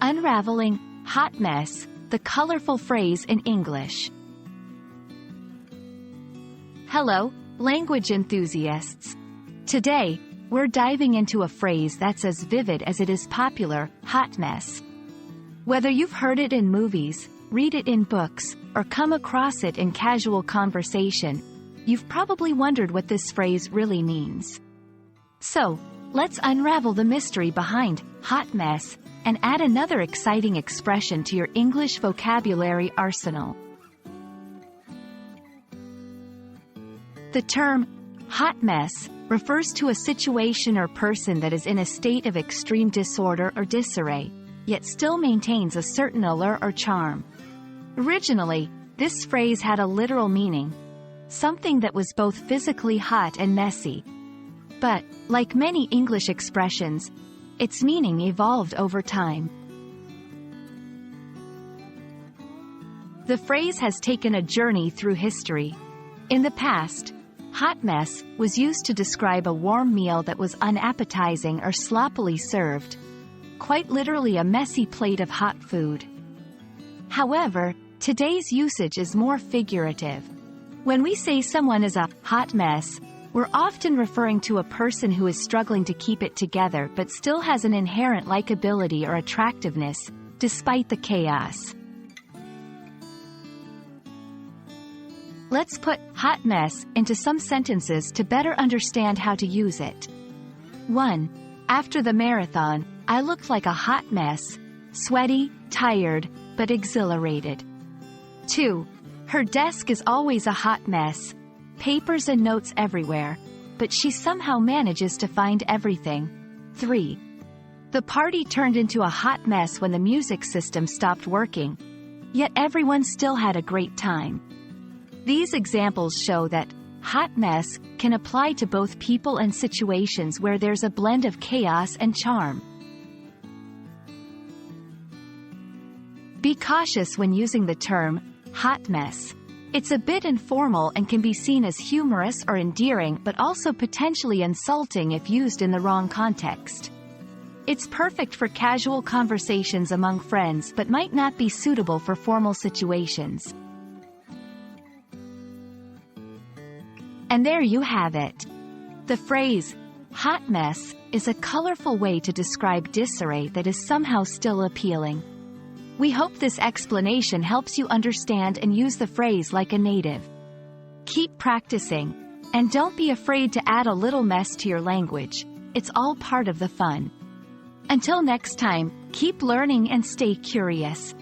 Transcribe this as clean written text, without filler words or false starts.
Unraveling, hot mess, the colorful phrase in English. Hello, language enthusiasts. Today, we're diving into a phrase that's as vivid as it is popular, hot mess. Whether you've heard it in movies, read it in books, or come across it in casual conversation, you've probably wondered what this phrase really means. So, let's unravel the mystery behind hot mess and add another exciting expression to your English vocabulary arsenal. The term hot mess refers to a situation or person that is in a state of extreme disorder or disarray, yet still maintains a certain allure or charm. Originally, this phrase had a literal meaning, something that was both physically hot and messy. But, like many English expressions, its meaning evolved over time. The phrase has taken a journey through history. In the past, hot mess was used to describe a warm meal that was unappetizing or sloppily served, quite literally a messy plate of hot food. However, today's usage is more figurative. When we say someone is a hot mess, we're often referring to a person who is struggling to keep it together but still has an inherent likability or attractiveness, despite the chaos. Let's put hot mess into some sentences to better understand how to use it. 1. After the marathon, I looked like a hot mess, sweaty, tired, but exhilarated. 2. Her desk is always a hot mess, papers and notes everywhere, but she somehow manages to find everything. 3. The party turned into a hot mess when the music system stopped working, yet everyone still had a great time. These examples show that hot mess can apply to both people and situations where there's a blend of chaos and charm. Be cautious when using the term hot mess. It's a bit informal and can be seen as humorous or endearing, but also potentially insulting if used in the wrong context. It's perfect for casual conversations among friends but might not be suitable for formal situations. And there you have it. The phrase, hot mess, is a colorful way to describe disarray that is somehow still appealing. We hope this explanation helps you understand and use the phrase like a native. Keep practicing, and don't be afraid to add a little mess to your language. It's all part of the fun. Until next time, keep learning and stay curious.